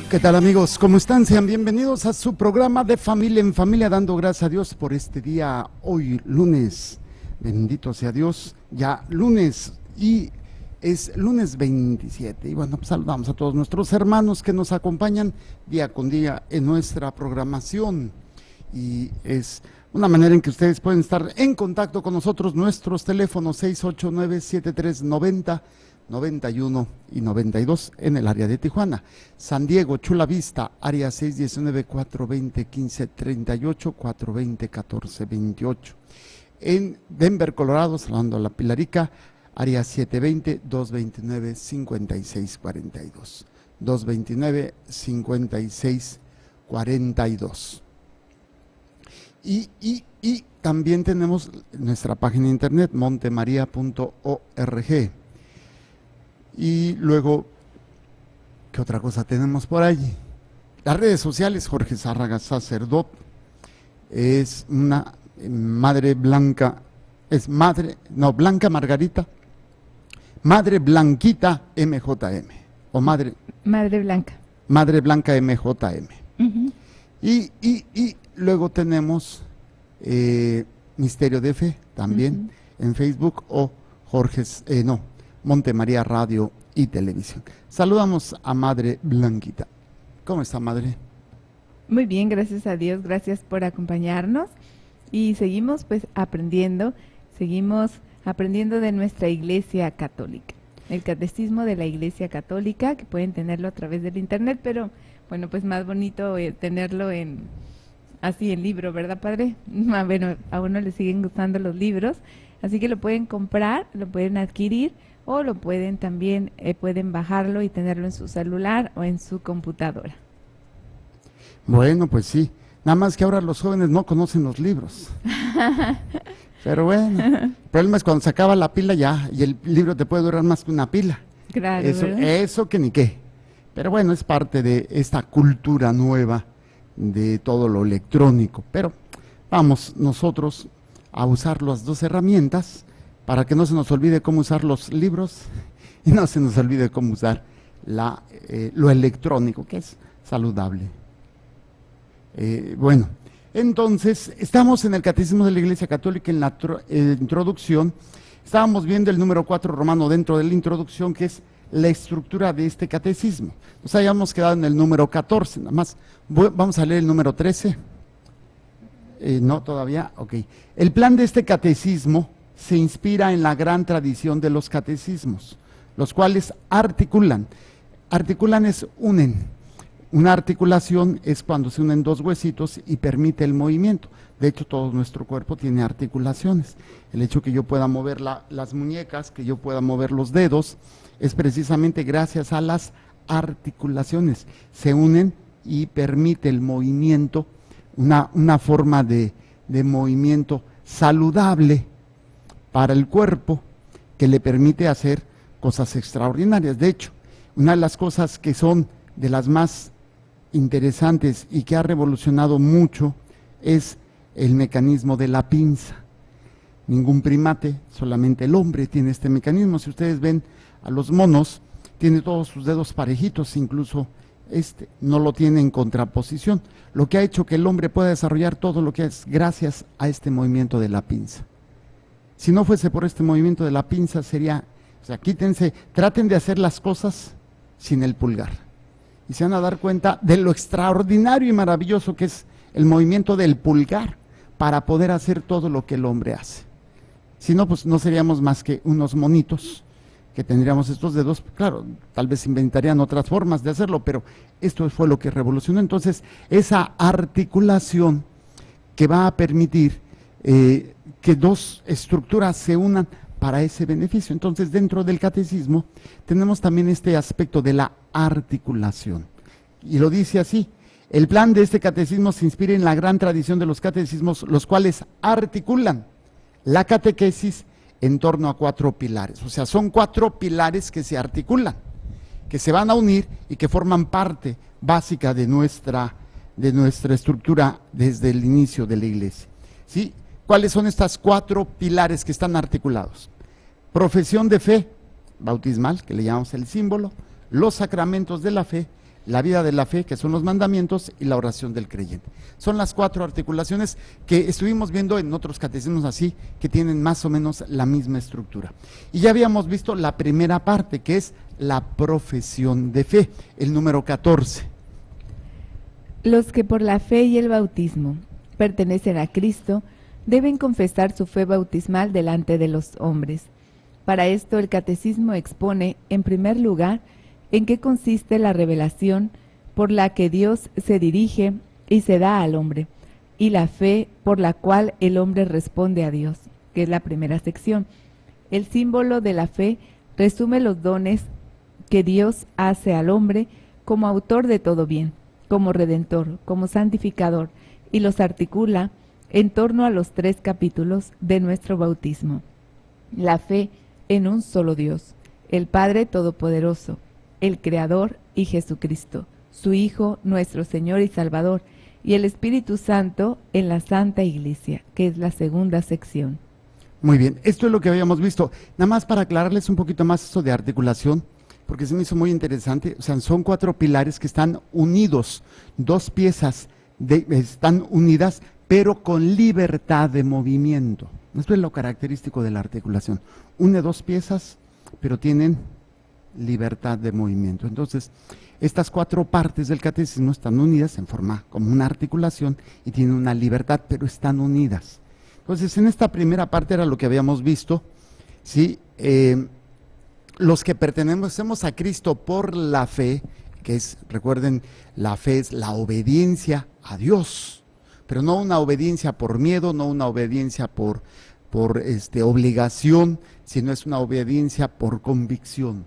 ¿Qué tal, amigos? ¿Cómo están? Sean bienvenidos a su programa de Familia en Familia, dando gracias a Dios por este día, hoy lunes. Bendito sea Dios, ya lunes, y es lunes 27. Y bueno, pues saludamos a todos nuestros hermanos que nos acompañan día con día en nuestra programación. Y es una manera en que ustedes pueden estar en contacto con nosotros. Nuestros teléfonos 689-7390-91 y 92 en el área de Tijuana. San Diego, Chula Vista, área 619-420-1538, 420-1428. En Denver, Colorado, saludando a la Pilarica, área 720-229-5642. 229-5642. Y también tenemos nuestra página de internet, montemaria.org. Y luego, ¿qué otra cosa tenemos por allí? Las redes sociales, Jorge Zárraga, sacerdote, es una madre blanca, Blanca Margarita, Madre Blanquita MJM, o Madre Blanca. Madre Blanca MJM. Y luego tenemos Misterio de Fe también en Facebook, o Montemaría Radio y Televisión. Saludamos a Madre Blanquita. ¿Cómo está, Madre? Muy bien, gracias a Dios, gracias por acompañarnos. Y seguimos aprendiendo de nuestra Iglesia Católica. El Catecismo de la Iglesia Católica, que pueden tenerlo a través del internet, pero bueno, pues más bonito tenerlo en libro, ¿verdad, Padre? Bueno, a uno le siguen gustando los libros, así que lo pueden comprar, lo pueden adquirir, o lo pueden también, pueden bajarlo y tenerlo en su celular o en su computadora. Bueno, pues sí, nada más que ahora los jóvenes no conocen los libros. Pero bueno, el problema es cuando se acaba la pila ya, y el libro te puede durar más que una pila. Claro, eso que ni qué. Pero bueno, es parte de esta cultura nueva de todo lo electrónico. Pero vamos nosotros a usar las dos herramientas para que no se nos olvide cómo usar los libros y no se nos olvide cómo usar lo electrónico, que es saludable. Bueno, entonces estamos en el Catecismo de la Iglesia Católica, en la introducción. Estábamos viendo el número 4 romano dentro de la introducción, que es la estructura de este catecismo. Nos habíamos quedado en el número 14, nada más. Vamos a leer el número 13. No, todavía, ok. El plan de este catecismo se inspira en la gran tradición de los catecismos, los cuales articulan es unen. Una articulación es cuando se unen dos huesitos y permite el movimiento. De hecho, todo nuestro cuerpo tiene articulaciones. El hecho que yo pueda mover las muñecas, que yo pueda mover los dedos, es precisamente gracias a las articulaciones. Se unen y permite el movimiento, una forma de movimiento saludable para el cuerpo, que le permite hacer cosas extraordinarias. De hecho, una de las cosas que son de las más interesantes y que ha revolucionado mucho es el mecanismo de la pinza. Ningún primate, solamente el hombre tiene este mecanismo. Si ustedes ven a los monos, tiene todos sus dedos parejitos, incluso no lo tiene en contraposición. Lo que ha hecho que el hombre pueda desarrollar todo lo que es gracias a este movimiento de la pinza. Si no fuese por este movimiento de la pinza sería, traten de hacer las cosas sin el pulgar. Y se van a dar cuenta de lo extraordinario y maravilloso que es el movimiento del pulgar para poder hacer todo lo que el hombre hace. Si no, pues no seríamos más que unos monitos que tendríamos estos dedos. Claro, tal vez inventarían otras formas de hacerlo, pero esto fue lo que revolucionó. Entonces, esa articulación que va a permitir que dos estructuras se unan para ese beneficio. Entonces, dentro del catecismo tenemos también este aspecto de la articulación. Y lo dice así: el plan de este catecismo se inspira en la gran tradición de los catecismos, los cuales articulan la catequesis en torno a 4 pilares. O sea, son 4 pilares que se articulan, que se van a unir y que forman parte básica de nuestra estructura desde el inicio de la Iglesia. ¿Sí? ¿Cuáles son estas 4 pilares que están articulados? Profesión de fe bautismal, que le llamamos el símbolo, los sacramentos de la fe, la vida de la fe, que son los mandamientos, y la oración del creyente. Son las 4 articulaciones que estuvimos viendo en otros catecismos así, que tienen más o menos la misma estructura. Y ya habíamos visto la primera parte, que es la profesión de fe, el número 14. Los que por la fe y el bautismo pertenecen a Cristo deben confesar su fe bautismal delante de los hombres. Para esto el catecismo expone, en primer lugar, en qué consiste la revelación por la que Dios se dirige y se da al hombre, y la fe por la cual el hombre responde a Dios, que es la primera sección. El símbolo de la fe resume los dones que Dios hace al hombre como autor de todo bien, como redentor, como santificador, y los articula en torno a los 3 capítulos de nuestro bautismo. La fe en un solo Dios, el Padre Todopoderoso, el Creador y Jesucristo, su Hijo, nuestro Señor y Salvador, y el Espíritu Santo en la Santa Iglesia, que es la segunda sección. Muy bien, esto es lo que habíamos visto. Nada más para aclararles un poquito más eso de articulación, porque se me hizo muy interesante. O sea, son 4 pilares que están unidos, 2 piezas están unidas, pero con libertad de movimiento. Esto es lo característico de la articulación. Une 2 piezas, pero tienen libertad de movimiento. Entonces, estas 4 partes del catecismo están unidas en forma como una articulación y tienen una libertad, pero están unidas. Entonces, en esta primera parte era lo que habíamos visto, ¿sí? Los que pertenecemos a Cristo por la fe, que es, recuerden, la fe es la obediencia a Dios, pero no una obediencia por miedo, no una obediencia por obligación, sino es una obediencia por convicción,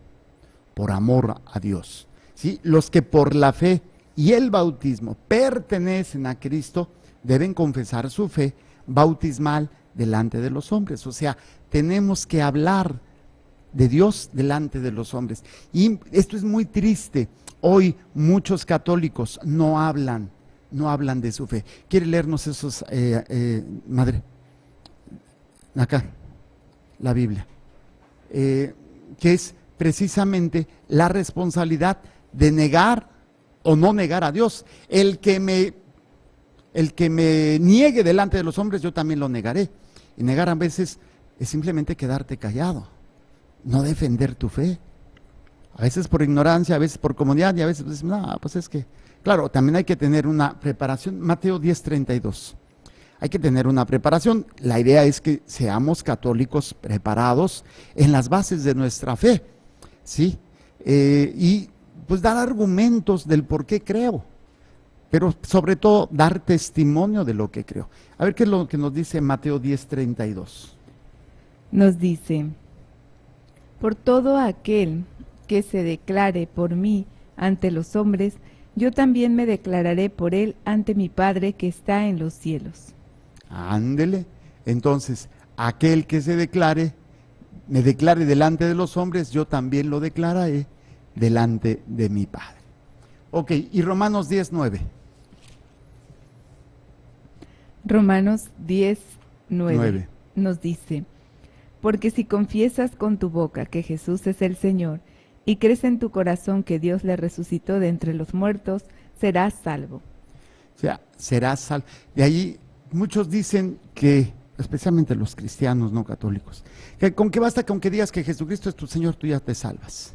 por amor a Dios, ¿sí? Los que por la fe y el bautismo pertenecen a Cristo deben confesar su fe bautismal delante de los hombres. O sea, tenemos que hablar de Dios delante de los hombres. Y esto es muy triste. Hoy muchos católicos no hablan de su fe. ¿Quiere leernos esos, madre? Acá, la Biblia. Que es precisamente la responsabilidad de negar o no negar a Dios. El que me niegue delante de los hombres, yo también lo negaré. Y negar a veces es simplemente quedarte callado, no defender tu fe. A veces por ignorancia, a veces por comodidad y a veces, pues, no, pues es que, claro, también hay que tener una preparación. Mateo 10:32. Hay que tener una preparación. La idea es que seamos católicos preparados en las bases de nuestra fe, ¿sí? Y pues dar argumentos del por qué creo, pero sobre todo dar testimonio de lo que creo. A ver qué es lo que nos dice Mateo 10:32. Nos dice: por todo aquel que se declare por mí ante los hombres, yo también me declararé por él ante mi Padre que está en los cielos. Ándele. Entonces, aquel que se declare, me declare delante de los hombres, yo también lo declararé delante de mi Padre. Ok, y Romanos 10:9. Romanos 10:9 9. nos dice: porque si confiesas con tu boca que Jesús es el Señor y crees en tu corazón que Dios le resucitó de entre los muertos, serás salvo. O sea, serás salvo. De ahí muchos dicen que, especialmente los cristianos no católicos, que con que basta con que digas que Jesucristo es tu Señor, tú ya te salvas.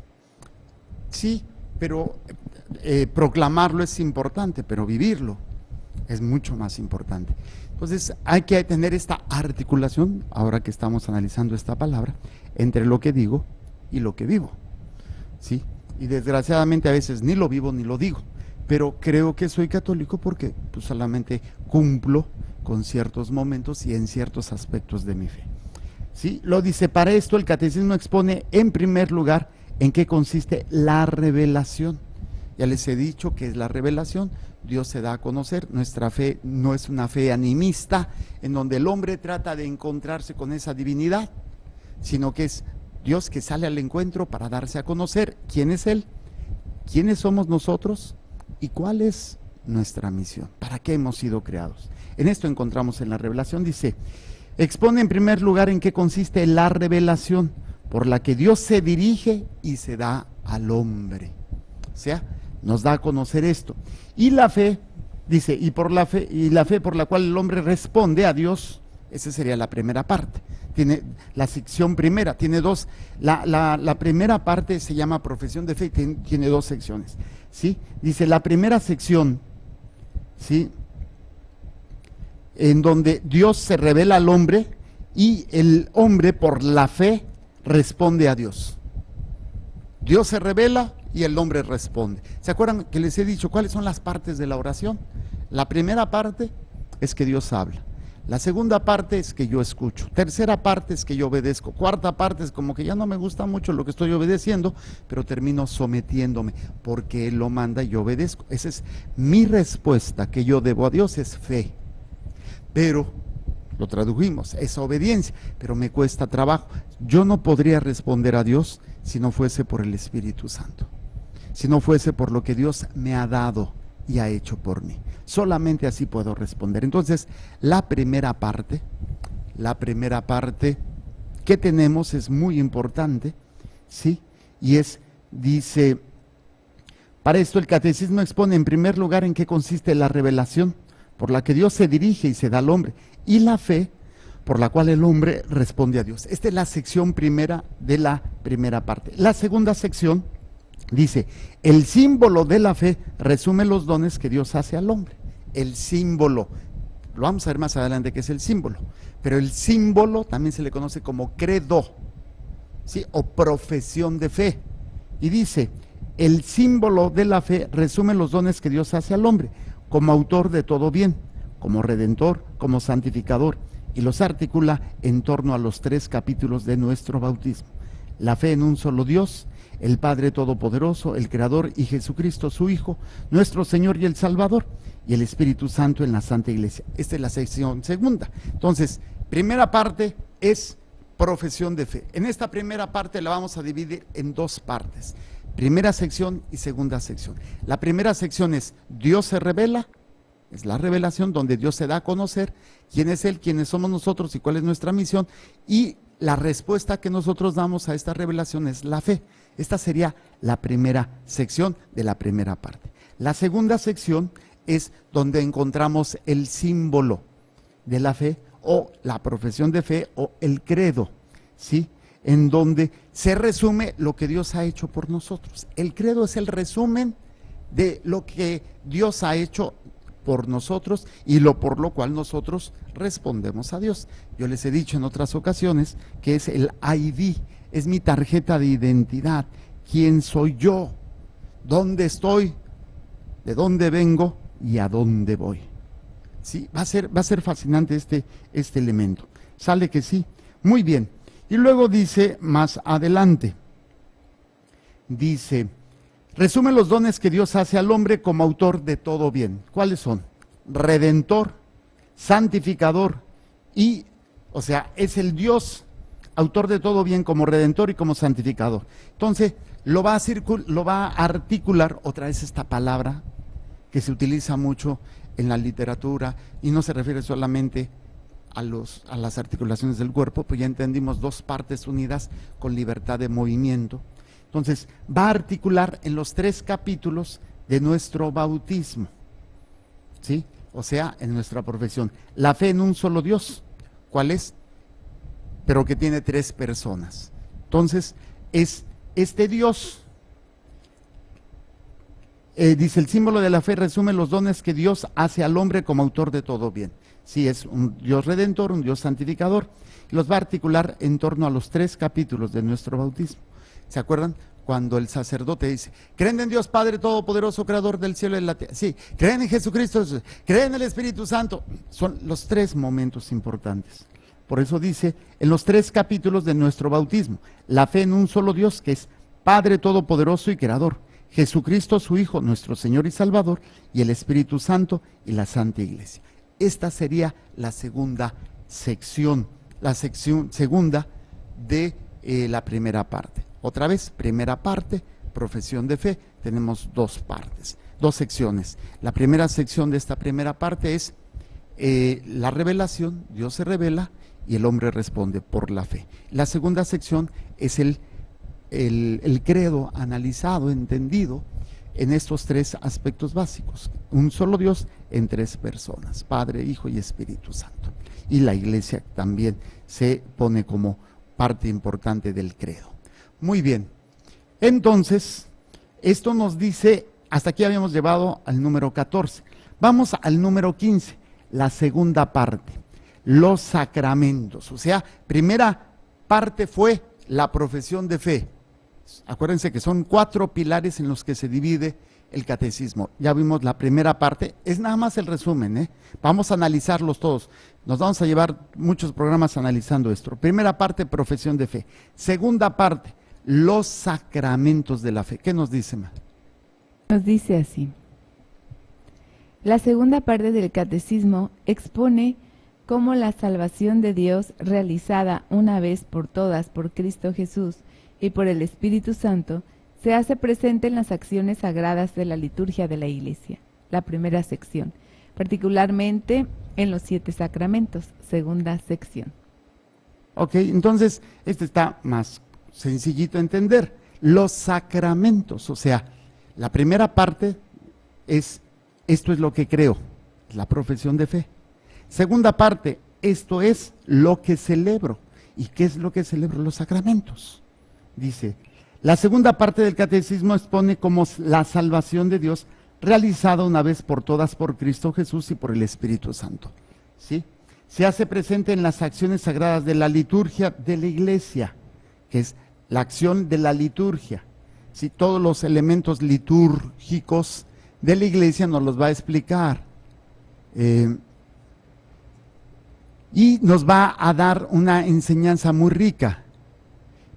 Sí, pero proclamarlo es importante, pero vivirlo es mucho más importante. Entonces hay que tener esta articulación, ahora que estamos analizando esta palabra, entre lo que digo y lo que vivo, ¿sí? Y desgraciadamente a veces ni lo vivo ni lo digo, pero creo que soy católico porque pues, solamente cumplo con ciertos momentos y en ciertos aspectos de mi fe, ¿sí? Lo dice, para esto el catecismo expone en primer lugar en qué consiste la revelación. Ya les he dicho que es la revelación. Dios se da a conocer. Nuestra fe no es una fe animista en donde el hombre trata de encontrarse con esa divinidad, sino que es Dios que sale al encuentro para darse a conocer quién es Él, quiénes somos nosotros y cuál es nuestra misión, para qué hemos sido creados. En esto encontramos en la revelación, dice, expone en primer lugar en qué consiste la revelación por la que Dios se dirige y se da al hombre. O sea, nos da a conocer esto. Y la fe, dice, y la fe por la cual el hombre responde a Dios, esa sería la primera parte. Tiene la sección primera, tiene dos. La primera parte se llama profesión de fe y tiene dos secciones, ¿sí? Dice, la primera sección, ¿sí?, en donde Dios se revela al hombre y el hombre por la fe responde a Dios. Dios se revela y el hombre responde. ¿Se acuerdan que les he dicho cuáles son las partes de la oración? La primera parte es que Dios habla. La segunda parte es que yo escucho. Tercera parte es que yo obedezco. Cuarta parte es como que ya no me gusta mucho lo que estoy obedeciendo, pero termino sometiéndome porque Él lo manda y yo obedezco. Esa es mi respuesta que yo debo a Dios, es fe. Pero, lo tradujimos, es obediencia, pero me cuesta trabajo. Yo no podría responder a Dios si no fuese por el Espíritu Santo, si no fuese por lo que Dios me ha dado y ha hecho por mí. Solamente así puedo responder. Entonces, la primera parte que tenemos es muy importante, ¿sí? Y dice, para esto el catecismo expone en primer lugar en qué consiste la revelación, por la que Dios se dirige y se da al hombre, y la fe, por la cual el hombre responde a Dios. Esta es la sección primera de la primera parte. La segunda sección dice, el símbolo de la fe resume los dones que Dios hace al hombre. El símbolo, lo vamos a ver más adelante qué es el símbolo, pero el símbolo también se le conoce como credo, ¿sí?, o profesión de fe. Y dice, el símbolo de la fe resume los dones que Dios hace al hombre, como autor de todo bien, como redentor, como santificador, y los articula en torno a los 3 capítulos de nuestro bautismo. La fe en un solo Dios, el Padre Todopoderoso, el Creador, y Jesucristo su Hijo, nuestro Señor y el Salvador, y el Espíritu Santo en la Santa Iglesia. Esta es la sección segunda. Entonces, primera parte es profesión de fe. En esta primera parte la vamos a dividir en 2 partes. Primera sección y segunda sección. La primera sección es Dios se revela, es la revelación donde Dios se da a conocer quién es Él, quiénes somos nosotros y cuál es nuestra misión, y la respuesta que nosotros damos a esta revelación es la fe. Esta sería la primera sección de la primera parte. La segunda sección es donde encontramos el símbolo de la fe o la profesión de fe o el credo, ¿sí?, en donde se resume lo que Dios ha hecho por nosotros. El credo es el resumen de lo que Dios ha hecho por nosotros y por lo cual nosotros respondemos a Dios. Yo les he dicho en otras ocasiones que es el ID, es mi tarjeta de identidad. ¿Quién soy yo? ¿Dónde estoy? ¿De dónde vengo? ¿Y a dónde voy? Sí, va a ser fascinante este elemento. ¿Sale que sí? Muy bien. Y luego dice más adelante, dice, resume los dones que Dios hace al hombre como autor de todo bien. ¿Cuáles son? Redentor, santificador y, o sea, es el Dios autor de todo bien como redentor y como santificador. Entonces, lo va a articular otra vez esta palabra que se utiliza mucho en la literatura y no se refiere solamente a las articulaciones del cuerpo, pues ya entendimos 2 partes unidas con libertad de movimiento. Entonces, va a articular en los 3 capítulos de nuestro bautismo, ¿sí? O sea, en nuestra profesión. La fe en un solo Dios, ¿cuál es? Pero que tiene 3 personas. Entonces, es este Dios, dice, el símbolo de la fe resume los dones que Dios hace al hombre como autor de todo bien. Sí, es un Dios redentor, un Dios santificador. Los va a articular en torno a los 3 capítulos de nuestro bautismo. ¿Se acuerdan? Cuando el sacerdote dice, creen en Dios Padre Todopoderoso, Creador del cielo y de la tierra. Sí, creen en Jesucristo, creen en el Espíritu Santo. Son los 3 momentos importantes. Por eso dice, en los 3 capítulos de nuestro bautismo, la fe en un solo Dios que es Padre Todopoderoso y Creador, Jesucristo su Hijo, nuestro Señor y Salvador, y el Espíritu Santo y la Santa Iglesia. Esta sería la segunda sección, segunda de la primera parte. Otra vez, primera parte, profesión de fe, tenemos 2 partes, 2 secciones. La primera sección de esta primera parte es la revelación, Dios se revela y el hombre responde por la fe. La segunda sección es el credo analizado, entendido, en estos tres aspectos básicos. Un solo Dios en tres personas, Padre, Hijo y Espíritu Santo. Y la Iglesia también se pone como parte importante del credo. Muy bien, entonces, esto nos dice, hasta aquí habíamos llevado al número 14. Vamos al número 15, la segunda parte, los sacramentos. O sea, primera parte fue la profesión de fe. Acuérdense que son 4 pilares en los que se divide el catecismo. Ya vimos la primera parte, es nada más el resumen, ¿eh? Vamos a analizarlos todos. Nos vamos a llevar muchos programas analizando esto. Primera parte, profesión de fe. Segunda parte, los sacramentos de la fe. ¿Qué nos dice, Ma? Nos dice así. La segunda parte del catecismo expone cómo la salvación de Dios realizada una vez por todas por Cristo Jesús y por el Espíritu Santo se hace presente en las acciones sagradas de la liturgia de la Iglesia, la primera sección, particularmente en los 7 sacramentos, segunda sección. Ok, entonces este está más sencillito a entender. Los sacramentos, o sea, la primera parte es, esto es lo que creo, la profesión de fe. Segunda parte, esto es lo que celebro. ¿Y qué es lo que celebro? Los sacramentos. Dice, la segunda parte del catecismo expone como la salvación de Dios realizada una vez por todas por Cristo Jesús y por el Espíritu Santo. ¿Sí? Se hace presente en las acciones sagradas de la liturgia de la Iglesia, que es la acción de la liturgia. ¿Sí? Todos los elementos litúrgicos de la Iglesia nos los va a explicar. Y nos va a dar una enseñanza muy rica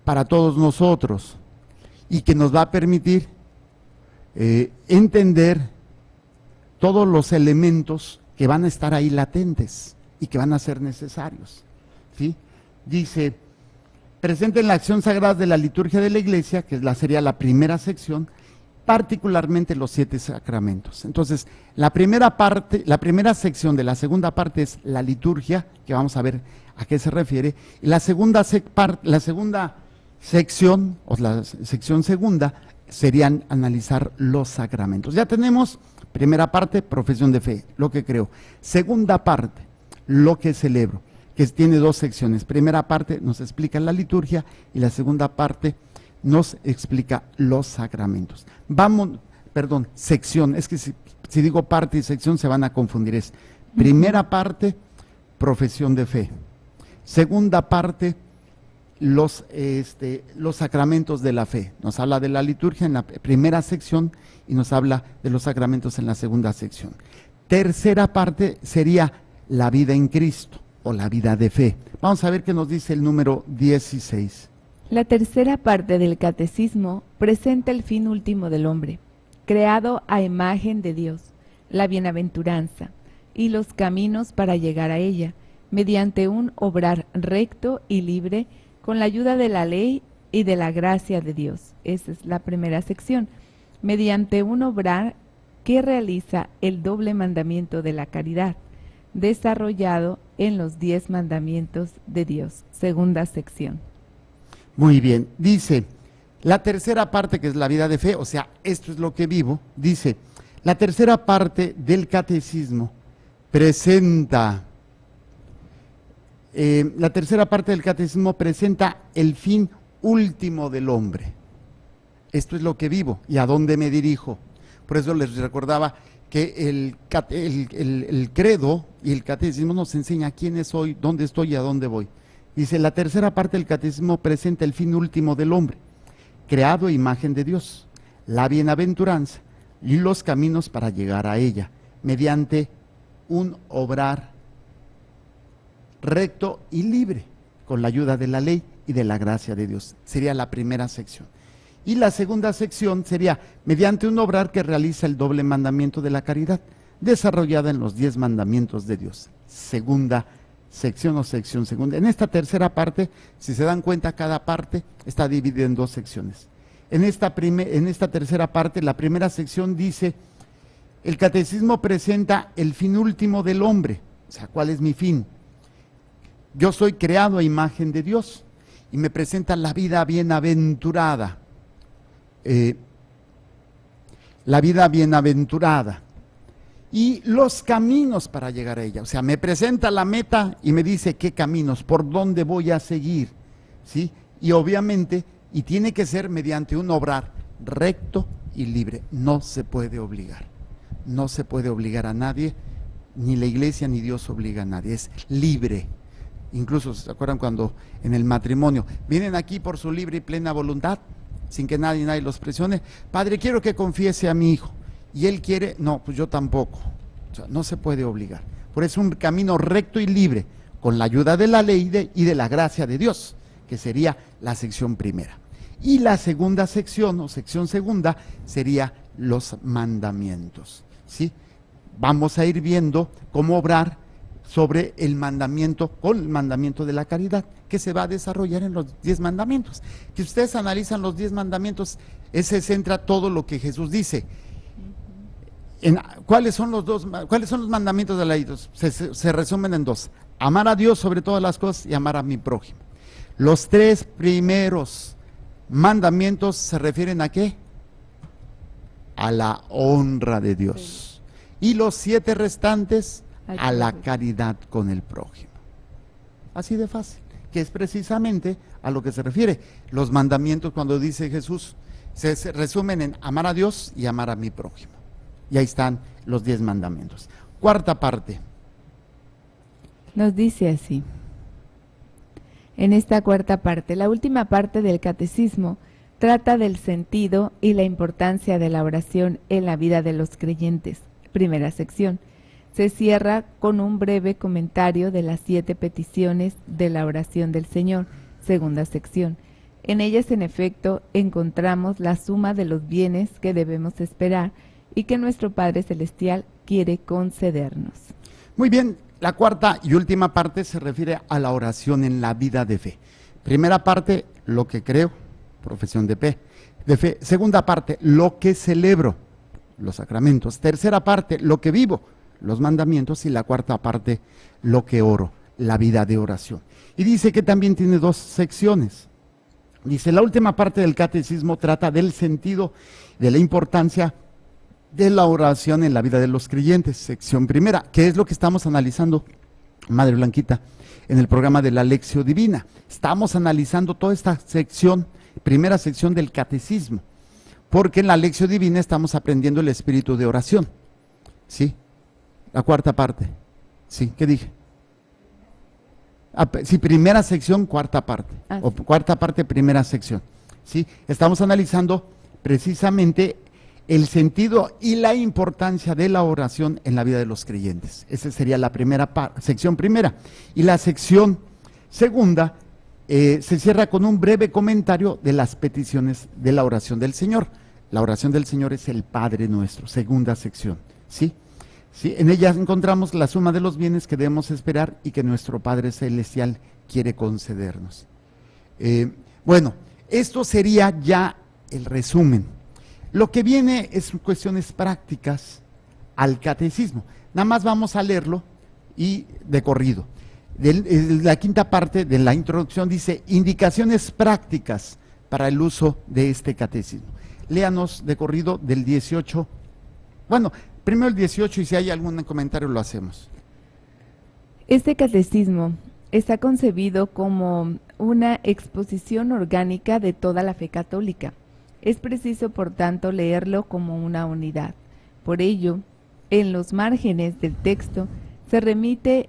para todos nosotros y que nos va a permitir entender todos los elementos que van a estar ahí latentes y que van a ser necesarios. ¿Sí? Dice, presente en la acción sagrada de la liturgia de la Iglesia, que sería la primera sección, particularmente los 7 sacramentos. Entonces, la primera parte, la primera sección de la segunda parte es la liturgia, que vamos a ver a qué se refiere, y la segunda sección, o la sección segunda, serían analizar los sacramentos. Ya tenemos primera parte, profesión de fe, lo que creo. Segunda parte, lo que celebro, que tiene 2 secciones. Primera parte nos explica la liturgia y la segunda parte nos explica los sacramentos. Sección, es que si digo parte y sección se van a confundir. Es primera parte, profesión de fe. Segunda parte, los sacramentos de la fe. Nos habla de la liturgia en la primera sección y nos habla de los sacramentos en la segunda sección. Tercera parte sería la vida en Cristo o la vida de fe. Vamos a ver qué nos dice el número 16. La tercera parte del catecismo presenta el fin último del hombre, creado a imagen de Dios, la bienaventuranza y los caminos para llegar a ella, mediante un obrar recto y libre con la ayuda de la ley y de la gracia de Dios. Esa es la primera sección. Mediante un obrar que realiza el doble mandamiento de la caridad, desarrollado en los 10 mandamientos de Dios. Segunda sección. Muy bien, dice, la tercera parte, que es la vida de fe, o sea, esto es lo que vivo, dice, la tercera parte del catecismo presenta, el fin último del hombre. Esto es lo que vivo y a dónde me dirijo. Por eso les recordaba que el credo y el catecismo nos enseña quién soy, dónde estoy y a dónde voy. Dice, la tercera parte del catecismo presenta el fin último del hombre, creado a imagen de Dios, la bienaventuranza y los caminos para llegar a ella, mediante un obrar recto y libre, con la ayuda de la ley y de la gracia de Dios. Sería la primera sección. Y la segunda sección sería, mediante un obrar que realiza el doble mandamiento de la caridad, desarrollada en los 10 mandamientos de Dios. Segunda sección o sección segunda. En esta tercera parte, si se dan cuenta, cada parte está dividida en 2 secciones. En esta tercera parte, la primera sección dice, el catecismo presenta el fin último del hombre. O sea, ¿cuál es mi fin? Yo soy creado a imagen de Dios y me presenta la vida bienaventurada. la vida bienaventurada y los caminos para llegar a ella. O sea, me presenta la meta y me dice qué caminos, por dónde voy a seguir, ¿sí? Y obviamente, y tiene que ser mediante un obrar recto y libre. No se puede obligar. No se puede obligar a nadie, ni la iglesia ni Dios obliga a nadie. Es libre. Incluso, ¿se acuerdan cuando en el matrimonio vienen aquí por su libre y plena voluntad, sin que nadie los presione? Padre, quiero que confiese a mi hijo. Y él quiere, no, pues yo tampoco. O sea, no se puede obligar. Por eso es un camino recto y libre, con la ayuda de la ley y de la gracia de Dios, que sería la sección primera. Y la segunda sección, o sección segunda, sería los mandamientos, ¿sí? Vamos a ir viendo cómo obrar sobre el mandamiento, con el mandamiento de la caridad, que se va a desarrollar en los 10 mandamientos. Que ustedes analizan los 10 mandamientos, ese centra todo lo que Jesús dice. ¿Cuáles son los mandamientos de la ley? Se resumen en 2: amar a Dios sobre todas las cosas y amar a mi prójimo. Los 3 primeros mandamientos se refieren ¿a qué? A la honra de Dios. Sí. Y los 7 restantes a la caridad con el prójimo. Así de fácil, que es precisamente a lo que se refiere. Los mandamientos, cuando dice Jesús, se resumen en amar a Dios y amar a mi prójimo. Y ahí están los 10 mandamientos. Cuarta parte. Nos dice así. En esta cuarta parte, la última parte del catecismo trata del sentido y la importancia de la oración en la vida de los creyentes. Primera sección. Se cierra con un breve comentario de las 7 peticiones de la oración del Señor. Segunda sección. En ellas, en efecto, encontramos la suma de los bienes que debemos esperar y que nuestro Padre Celestial quiere concedernos. Muy bien, la cuarta y última parte se refiere a la oración en la vida de fe. Primera parte, lo que creo, profesión de fe. Segunda parte, lo que celebro, los sacramentos. Tercera parte, lo que vivo, los mandamientos. Y la cuarta parte, lo que oro, la vida de oración. Y dice que también tiene 2 secciones. Dice, la última parte del catecismo trata del sentido, de la importancia de la oración en la vida de los creyentes. Sección primera, que es lo que estamos analizando, Madre Blanquita, en el programa de la Lección Divina. Estamos analizando toda esta sección, primera sección del catecismo, porque en la Lección Divina estamos aprendiendo el espíritu de oración. ¿Sí? La cuarta parte. ¿Sí? ¿Qué dije? Sí, primera sección, cuarta parte. O cuarta parte, primera sección. ¿Sí? Estamos analizando precisamente el sentido y la importancia de la oración en la vida de los creyentes. Esa sería la sección primera. Y la sección segunda se cierra con un breve comentario de las peticiones de la oración del Señor. La oración del Señor es el Padre Nuestro, segunda sección. ¿Sí? ¿Sí? En ella encontramos la suma de los bienes que debemos esperar y que nuestro Padre Celestial quiere concedernos. Bueno, esto sería ya el resumen. Lo que viene es cuestiones prácticas al catecismo. Nada más vamos a leerlo y de corrido. La quinta parte de la introducción dice indicaciones prácticas para el uso de este catecismo. Léanos de corrido del 18. Bueno, primero el 18 y si hay algún comentario lo hacemos. Este catecismo está concebido como una exposición orgánica de toda la fe católica. Es preciso, por tanto, leerlo como una unidad. Por ello, en los márgenes del texto se remite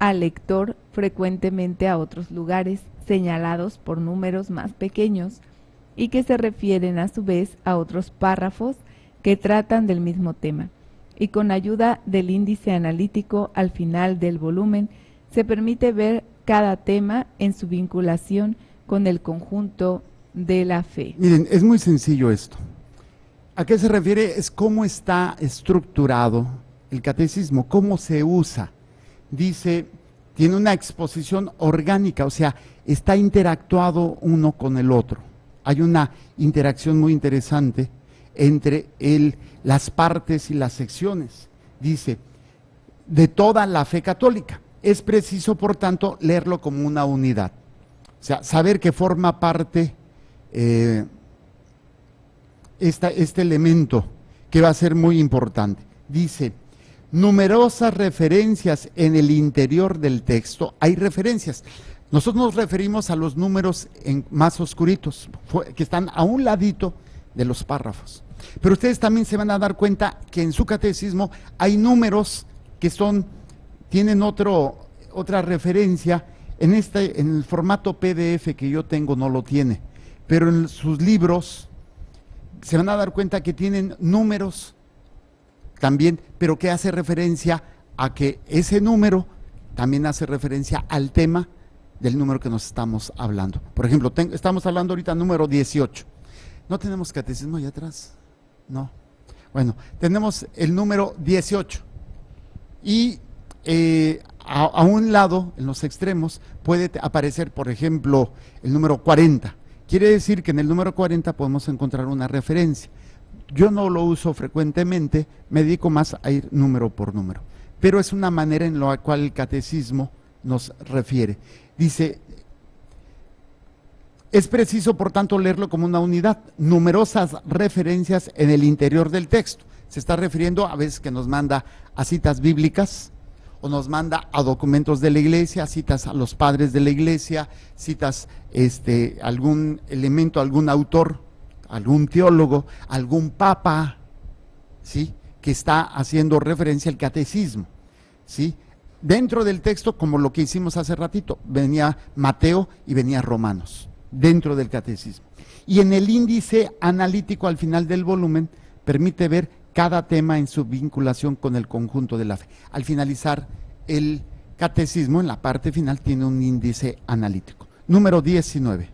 al lector frecuentemente a otros lugares señalados por números más pequeños y que se refieren a su vez a otros párrafos que tratan del mismo tema. Y con ayuda del índice analítico al final del volumen se permite ver cada tema en su vinculación con el conjunto de la fe. Miren, es muy sencillo esto. ¿A qué se refiere? Es cómo está estructurado el catecismo, cómo se usa. Dice, tiene una exposición orgánica, o sea, está interactuado uno con el otro. Hay una interacción muy interesante entre las partes y las secciones. Dice, de toda la fe católica. Es preciso, por tanto, leerlo como una unidad. O sea, saber que forma parte este elemento que va a ser muy importante. Dice, numerosas referencias en el interior del texto. Hay referencias. Nosotros nos referimos a los números más oscuritos, que están a un ladito de los párrafos. Pero ustedes también se van a dar cuenta que en su catecismo hay números que tienen otra referencia. En el formato PDF que yo tengo no lo tiene, pero en sus libros se van a dar cuenta que tienen números también, pero que hace referencia a que ese número también hace referencia al tema del número que nos estamos hablando. Por ejemplo, estamos hablando ahorita número 18. ¿No tenemos catecismo allá atrás? No. Bueno, tenemos el número 18 y a un lado, en los extremos, puede aparecer, por ejemplo, el número 40. Quiere decir que en el número 40 podemos encontrar una referencia. Yo no lo uso frecuentemente, me dedico más a ir número por número, pero es una manera en la cual el catecismo nos refiere. Dice, es preciso, por tanto, leerlo como una unidad, numerosas referencias en el interior del texto. Se está refiriendo a veces que nos manda a citas bíblicas, o nos manda a documentos de la iglesia, citas a los padres de la iglesia, citas algún elemento, algún autor, algún teólogo, algún papa, ¿sí?, que está haciendo referencia al catecismo, ¿sí? Dentro del texto, como lo que hicimos hace ratito, venía Mateo y venía Romanos, dentro del catecismo. Y en el índice analítico al final del volumen, permite ver cada tema en su vinculación con el conjunto de la fe. Al finalizar el catecismo, en la parte final, tiene un índice analítico. Número 19.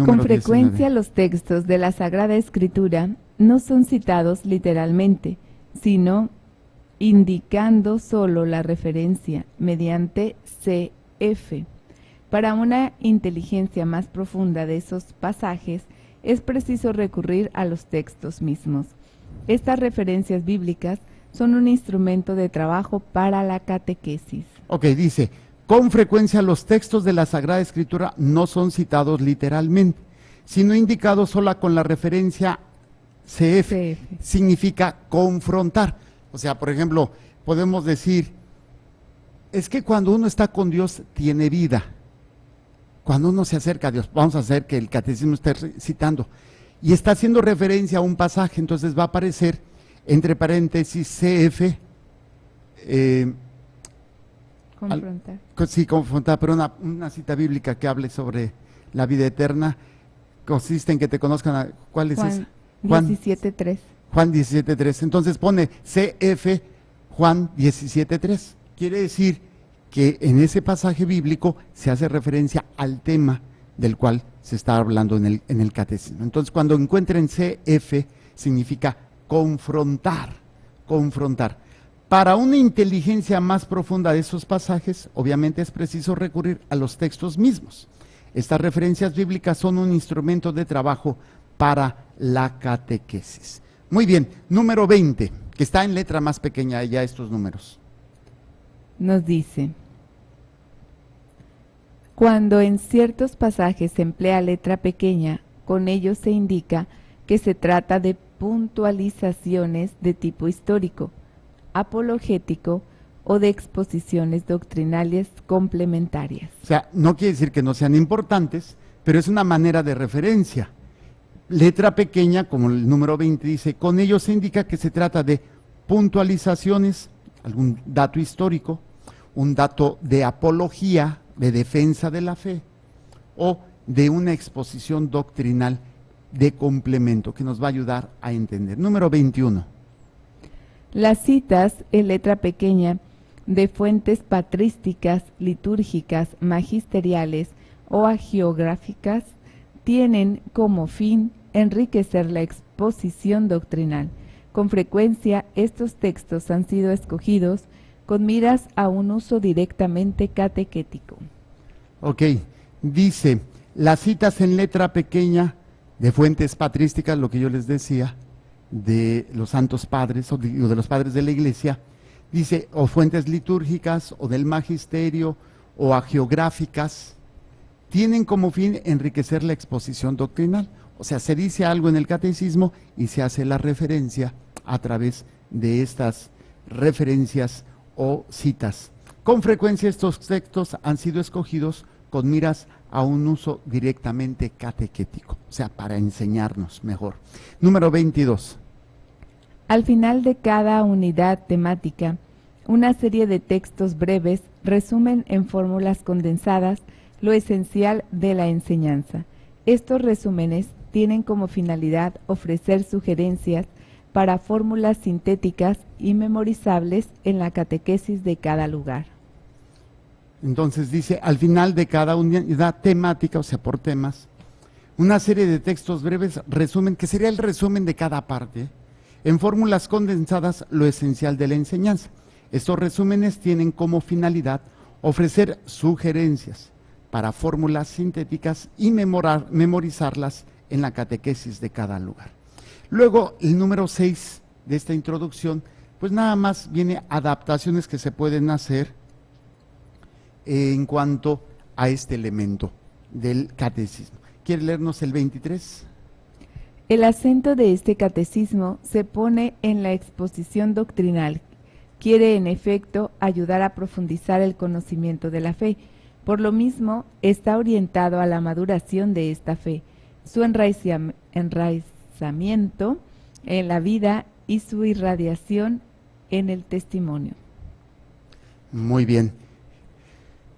Con frecuencia los textos de la Sagrada Escritura no son citados literalmente, sino indicando solo la referencia mediante CF. Para una inteligencia más profunda de esos pasajes, es preciso recurrir a los textos mismos. Estas referencias bíblicas son un instrumento de trabajo para la catequesis. Ok, dice, con frecuencia los textos de la Sagrada Escritura no son citados literalmente, sino indicados solo con la referencia CF. Significa confrontar. O sea, por ejemplo, podemos decir, es que cuando uno está con Dios tiene vida. Cuando uno se acerca a Dios, vamos a hacer que el catecismo esté citando, y está haciendo referencia a un pasaje, entonces va a aparecer entre paréntesis CF. Confrontar. Sí, confrontar, pero una cita bíblica que hable sobre la vida eterna, consiste en que te conozcan. ¿Cuál es esa? Juan 17.3. Juan 17.3. Entonces pone CF Juan 17.3. Quiere decir que en ese pasaje bíblico se hace referencia al tema del cual se está hablando en el catecismo. Entonces, cuando encuentren CF, significa confrontar, confrontar. Para una inteligencia más profunda de esos pasajes, obviamente es preciso recurrir a los textos mismos. Estas referencias bíblicas son un instrumento de trabajo para la catequesis. Muy bien, número 20, que está en letra más pequeña ya estos números. Nos dice, cuando en ciertos pasajes se emplea letra pequeña, con ello se indica que se trata de puntualizaciones de tipo histórico, apologético o de exposiciones doctrinales complementarias. O sea, no quiere decir que no sean importantes, pero es una manera de referencia. Letra pequeña, como el número 20 dice, con ello se indica que se trata de puntualizaciones, algún dato histórico, un dato de apología, de defensa de la fe, o de una exposición doctrinal de complemento que nos va a ayudar a entender. Número 21. Las citas en letra pequeña de fuentes patrísticas, litúrgicas, magisteriales o hagiográficas tienen como fin enriquecer la exposición doctrinal. Con frecuencia estos textos han sido escogidos con miras a un uso directamente catequético. Ok, dice, las citas en letra pequeña de fuentes patrísticas, lo que yo les decía, de los santos padres o de los padres de la iglesia, dice, o fuentes litúrgicas o del magisterio o hagiográficas, tienen como fin enriquecer la exposición doctrinal. O sea, se dice algo en el catecismo y se hace la referencia a través de estas referencias o citas. Con frecuencia estos textos han sido escogidos con miras a un uso directamente catequético, o sea, para enseñarnos mejor. Número 22. Al final de cada unidad temática, una serie de textos breves resumen en fórmulas condensadas lo esencial de la enseñanza. Estos resúmenes tienen como finalidad ofrecer sugerencias para fórmulas sintéticas y memorizables en la catequesis de cada lugar. Entonces dice, al final de cada unidad temática, o sea, por temas, una serie de textos breves resumen, que sería el resumen de cada parte, en fórmulas condensadas lo esencial de la enseñanza. Estos resúmenes tienen como finalidad ofrecer sugerencias para fórmulas sintéticas y memorizarlas en la catequesis de cada lugar. Luego, el número 6 de esta introducción, pues nada más viene adaptaciones que se pueden hacer en cuanto a este elemento del catecismo. ¿Quiere leernos el 23? El acento de este catecismo se pone en la exposición doctrinal. Quiere, en efecto, ayudar a profundizar el conocimiento de la fe. Por lo mismo, está orientado a la maduración de esta fe, su enraizamiento en la vida y su irradiación en el testimonio. Muy bien.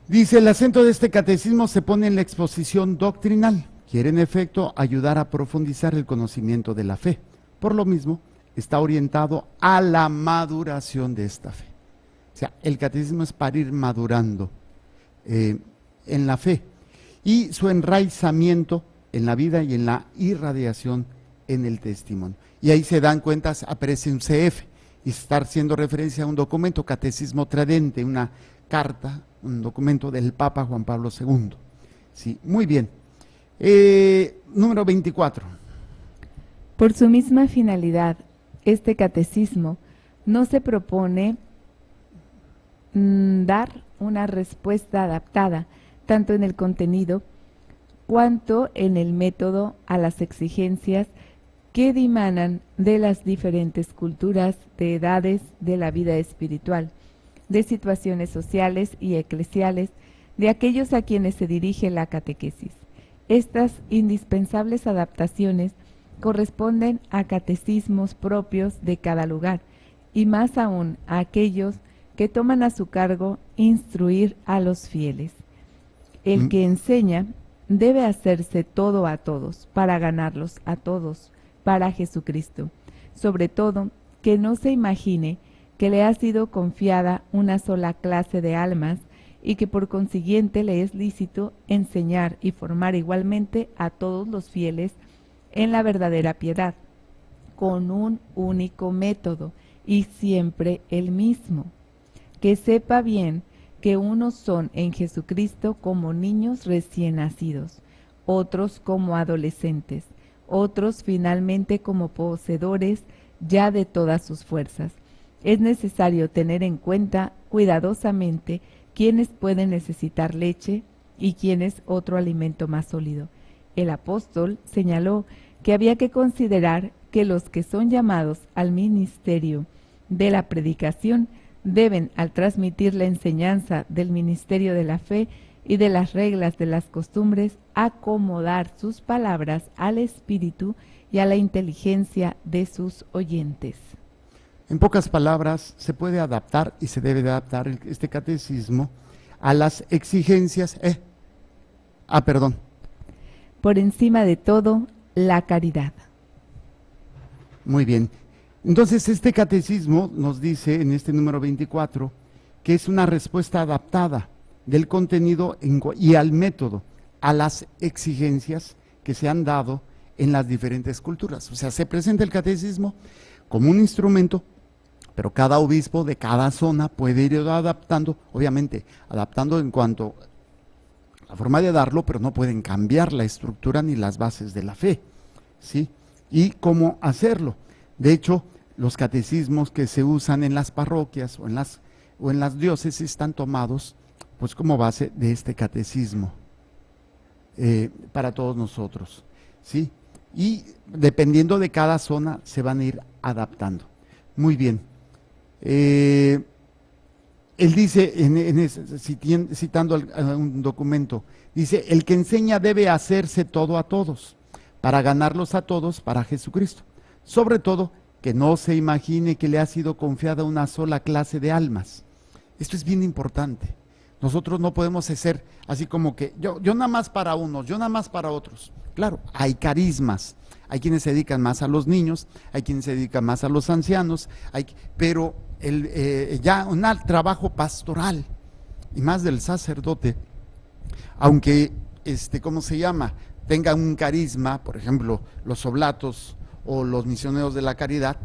Dice, el acento de este catecismo se pone en la exposición doctrinal. Quiere, en efecto, ayudar a profundizar el conocimiento de la fe. Por lo mismo, está orientado a la maduración de esta fe. O sea, el catecismo es para ir madurando en la fe y su enraizamiento en la vida y en la irradiación en el testimonio. Y ahí se dan cuenta, aparece un CF y estar haciendo referencia a un documento, Catecismo Tridente, una carta, un documento del Papa Juan Pablo II. Sí, muy bien. Número 24. Por su misma finalidad, este catecismo no se propone dar una respuesta adaptada, tanto en el contenido cuanto en el método, a las exigencias que dimanan de las diferentes culturas, de edades de la vida espiritual, de situaciones sociales y eclesiales, de aquellos a quienes se dirige la catequesis. Estas indispensables adaptaciones corresponden a catecismos propios de cada lugar, y más aún a aquellos que toman a su cargo instruir a los fieles. El que enseña debe hacerse todo a todos, para ganarlos a todos, para Jesucristo. Sobre todo, que no se imagine que le ha sido confiada una sola clase de almas y que por consiguiente le es lícito enseñar y formar igualmente a todos los fieles en la verdadera piedad, con un único método y siempre el mismo. Que sepa bien que unos son en Jesucristo como niños recién nacidos, otros como adolescentes, otros finalmente como poseedores ya de todas sus fuerzas. Es necesario tener en cuenta cuidadosamente quiénes pueden necesitar leche y quiénes otro alimento más sólido. El apóstol señaló que había que considerar que los que son llamados al ministerio de la predicación deben, al transmitir la enseñanza del ministerio de la fe y de las reglas de las costumbres, acomodar sus palabras al espíritu y a la inteligencia de sus oyentes. En pocas palabras, se puede adaptar y se debe de adaptar este catecismo a las exigencias. Por encima de todo, la caridad. Muy bien. Entonces, este catecismo nos dice en este número 24 que es una respuesta adaptada del contenido y al método, a las exigencias que se han dado en las diferentes culturas. O sea, se presenta el catecismo como un instrumento, pero cada obispo de cada zona puede ir adaptando, obviamente, adaptando en cuanto a la forma de darlo, pero no pueden cambiar la estructura ni las bases de la fe, ¿sí? Y cómo hacerlo. De hecho, los catecismos que se usan en las parroquias o en las diócesis están tomados pues como base de este catecismo para todos nosotros, ¿sí? y dependiendo de cada zona se van a ir adaptando. Muy bien. Él dice, citando a un documento, dice, el que enseña debe hacerse todo a todos, para ganarlos a todos para Jesucristo. Sobre todo, que no se imagine que le ha sido confiada una sola clase de almas. Esto es bien importante. Nosotros no podemos ser así como que yo nada más para unos, yo nada más para otros. Claro, hay carismas. Hay quienes se dedican más a los niños, hay quienes se dedican más a los ancianos, pero ya un trabajo pastoral y más del sacerdote, aunque ¿cómo se llama? Tenga un carisma, por ejemplo, los oblatos o los misioneros de la caridad,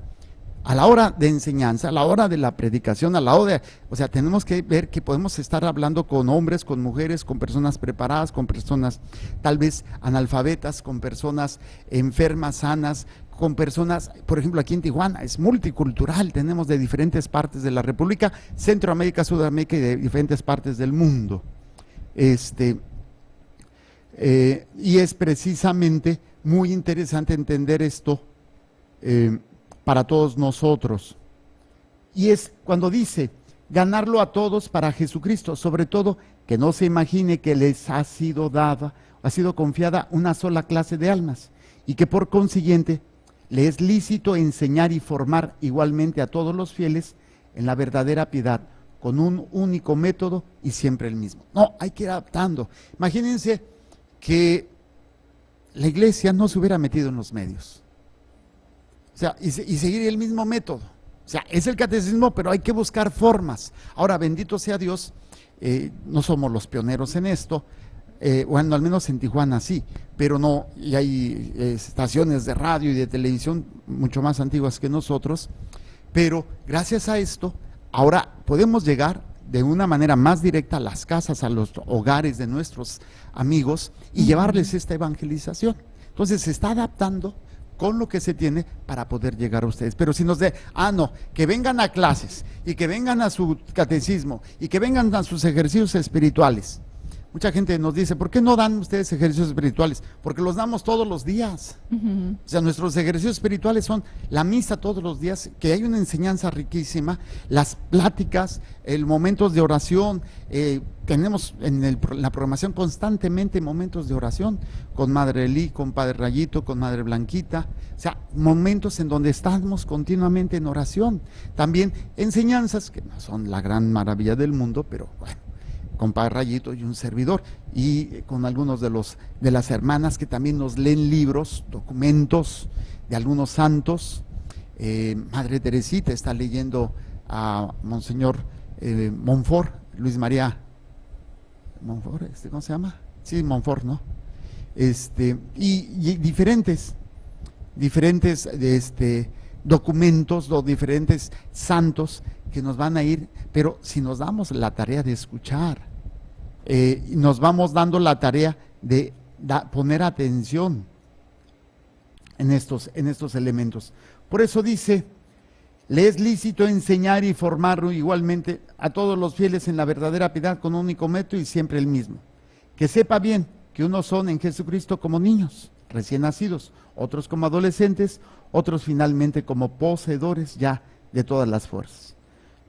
a la hora de enseñanza, a la hora de la predicación, a la hora o sea, tenemos que ver que podemos estar hablando con hombres, con mujeres, con personas preparadas, con personas tal vez analfabetas, con personas enfermas, sanas, con personas, por ejemplo, aquí en Tijuana es multicultural, tenemos de diferentes partes de la República, Centroamérica, Sudamérica y de diferentes partes del mundo. Y es precisamente muy interesante entender esto para todos nosotros. Y es cuando dice, ganarlo a todos para Jesucristo, sobre todo que no se imagine que les ha sido dada, ha sido confiada una sola clase de almas, y que por consiguiente le es lícito enseñar y formar igualmente a todos los fieles en la verdadera piedad, con un único método y siempre el mismo. No, hay que ir adaptando. Imagínense que la iglesia no se hubiera metido en los medios. O sea, y seguir el mismo método. O sea, es el catecismo, pero hay que buscar formas. Ahora, bendito sea Dios, no somos los pioneros en esto, bueno, al menos en Tijuana sí, pero no, y hay estaciones de radio y de televisión mucho más antiguas que nosotros, pero gracias a esto, ahora podemos llegar de una manera más directa a las casas, a los hogares de nuestros amigos y llevarles esta evangelización. Entonces se está adaptando con lo que se tiene para poder llegar a ustedes. Pero si nos no, que vengan a clases y que vengan a su catecismo y que vengan a sus ejercicios espirituales. Mucha gente nos dice, ¿por qué no dan ustedes ejercicios espirituales? Porque los damos todos los días. O sea, nuestros ejercicios espirituales son la misa todos los días, que hay una enseñanza riquísima, las pláticas, el momentos de oración, tenemos en la programación constantemente momentos de oración, con Madre Elí, con Padre Rayito, con Madre Blanquita, o sea, momentos en donde estamos continuamente en oración. También enseñanzas, que no son la gran maravilla del mundo, pero bueno, con Padre Rayito y un servidor, y con algunos de las hermanas que también nos leen libros, documentos de algunos santos. Madre Teresita está leyendo a Monseñor Montfort, Luis María Montfort, ¿cómo se llama? Sí, Montfort, ¿no? Y diferentes documentos, los diferentes santos que nos van a ir, pero si nos damos la tarea de escuchar, nos vamos dando la tarea de poner atención en estos elementos. Por eso dice, le es lícito enseñar y formar igualmente a todos los fieles en la verdadera piedad con un único método y siempre el mismo. Que sepa bien que unos son en Jesucristo como niños, recién nacidos, otros como adolescentes, otros finalmente como poseedores ya de todas las fuerzas.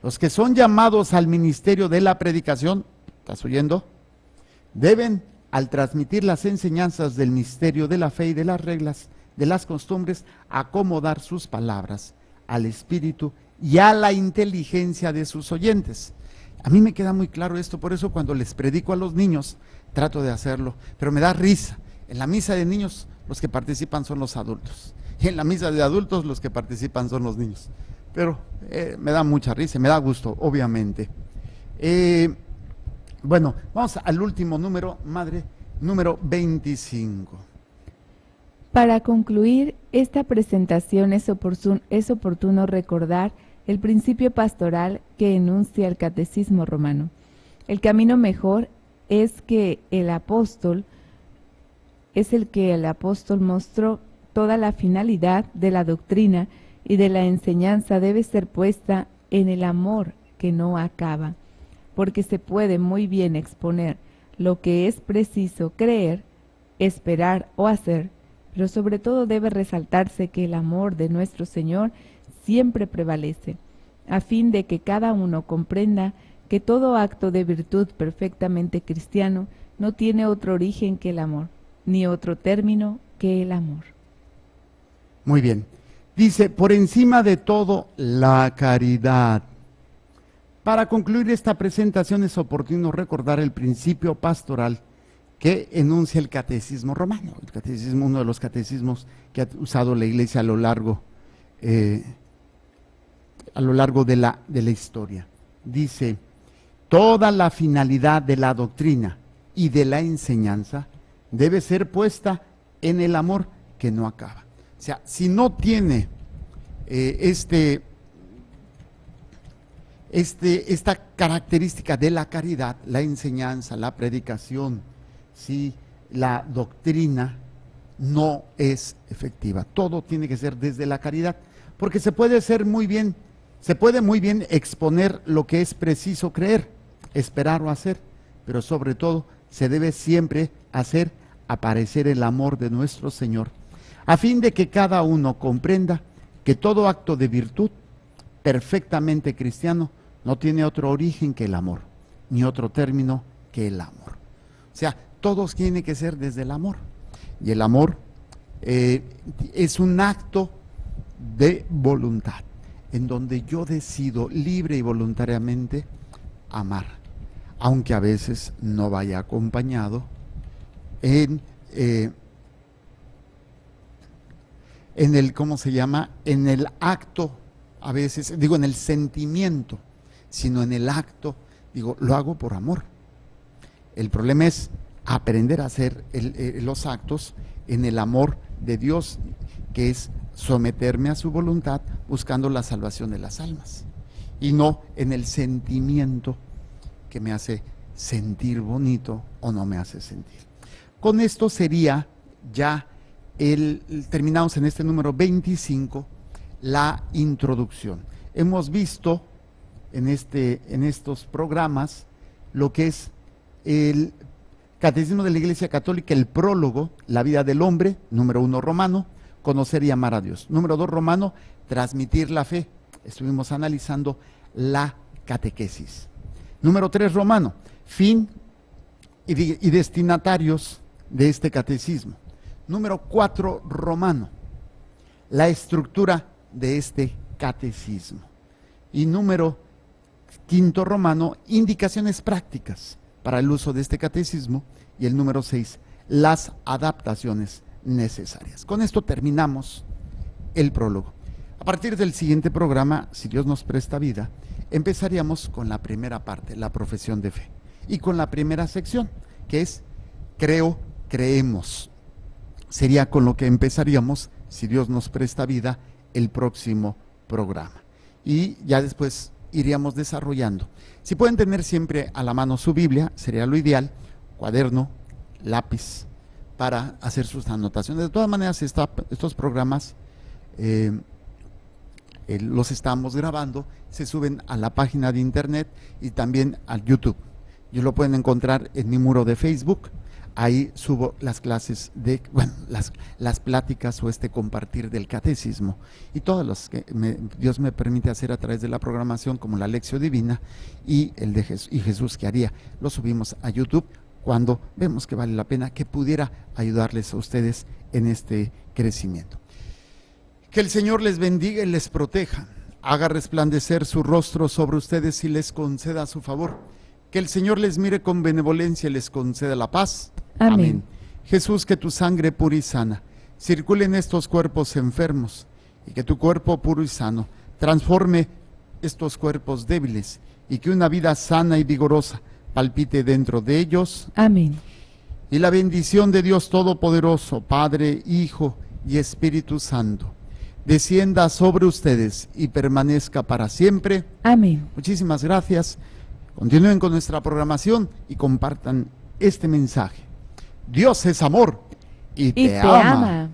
Los que son llamados al ministerio de la predicación, ¿estás oyendo? Deben, al transmitir las enseñanzas del misterio de la fe y de las reglas, de las costumbres, acomodar sus palabras al espíritu y a la inteligencia de sus oyentes. A mí me queda muy claro esto, por eso cuando les predico a los niños, trato de hacerlo, pero me da risa. En la misa de niños, los que participan son los adultos, y en la misa de adultos, los que participan son los niños. Pero me da mucha risa, me da gusto, obviamente. Bueno, vamos al último número, madre, número 25. Para concluir esta presentación es oportuno recordar el principio pastoral que enuncia el Catecismo Romano. El camino mejor es el que el apóstol mostró. Toda la finalidad de la doctrina y de la enseñanza debe ser puesta en el amor que no acaba, porque se puede muy bien exponer lo que es preciso creer, esperar o hacer, pero sobre todo debe resaltarse que el amor de nuestro Señor siempre prevalece, a fin de que cada uno comprenda que todo acto de virtud perfectamente cristiano no tiene otro origen que el amor, ni otro término que el amor. Muy bien. Dice, por encima de todo, la caridad. Para concluir esta presentación es oportuno recordar el principio pastoral que enuncia el catecismo romano. El catecismo, uno de los catecismos que ha usado la Iglesia a lo largo de la historia. Dice, toda la finalidad de la doctrina y de la enseñanza debe ser puesta en el amor que no acaba. O sea, si no tiene esta característica de la caridad, la enseñanza, la predicación, si la doctrina no es efectiva. Todo tiene que ser desde la caridad, porque se puede muy bien exponer lo que es preciso creer, esperar o hacer, pero sobre todo se debe siempre hacer aparecer el amor de nuestro Señor, a fin de que cada uno comprenda que todo acto de virtud perfectamente cristiano no tiene otro origen que el amor, ni otro término que el amor. O sea, todos tienen que ser desde el amor. Y el amor es un acto de voluntad, en donde yo decido libre y voluntariamente amar, aunque a veces no vaya acompañado en el, ¿cómo se llama? En el acto, a veces, digo, en el sentimiento, sino en el acto, digo, lo hago por amor. El problema es aprender a hacer los actos en el amor de Dios, que es someterme a su voluntad buscando la salvación de las almas, y no en el sentimiento que me hace sentir bonito o no me hace sentir. Con esto sería ya terminamos en este número 25, la introducción. Hemos visto en estos programas lo que es el Catecismo de la Iglesia Católica, el prólogo, la vida del hombre, número 1 romano, conocer y amar a Dios. Número 2 romano, transmitir la fe. Estuvimos analizando la catequesis. Número 3 romano, fin y destinatarios de este catecismo. Número 4 romano, la estructura de este catecismo. Y número 5 romano, indicaciones prácticas para el uso de este catecismo. Y el número 6, las adaptaciones necesarias. Con esto terminamos el prólogo. A partir del siguiente programa, si Dios nos presta vida, empezaríamos con la primera parte, la profesión de fe. Y con la primera sección, que es creo, creemos. Sería con lo que empezaríamos, si Dios nos presta vida, el próximo programa. Y ya después iríamos desarrollando. Si pueden tener siempre a la mano su Biblia, sería lo ideal, cuaderno, lápiz, para hacer sus anotaciones. De todas maneras, estos programas los estamos grabando, se suben a la página de internet y también al YouTube. Y lo pueden encontrar en mi muro de Facebook. Ahí subo las clases las pláticas o compartir del catecismo y todas las que Dios me permite hacer a través de la programación, como la Lección Divina y el de Jesús que haría. Lo subimos a YouTube cuando vemos que vale la pena, que pudiera ayudarles a ustedes en este crecimiento. Que el Señor les bendiga y les proteja, haga resplandecer su rostro sobre ustedes y les conceda su favor. Que el Señor les mire con benevolencia y les conceda la paz. Amén. Jesús, que tu sangre pura y sana circule en estos cuerpos enfermos y que tu cuerpo puro y sano transforme estos cuerpos débiles y que una vida sana y vigorosa palpite dentro de ellos. Amén. Y la bendición de Dios Todopoderoso, Padre, Hijo y Espíritu Santo, descienda sobre ustedes y permanezca para siempre. Amén. Muchísimas gracias. Continúen con nuestra programación y compartan este mensaje. Dios es amor y te ama.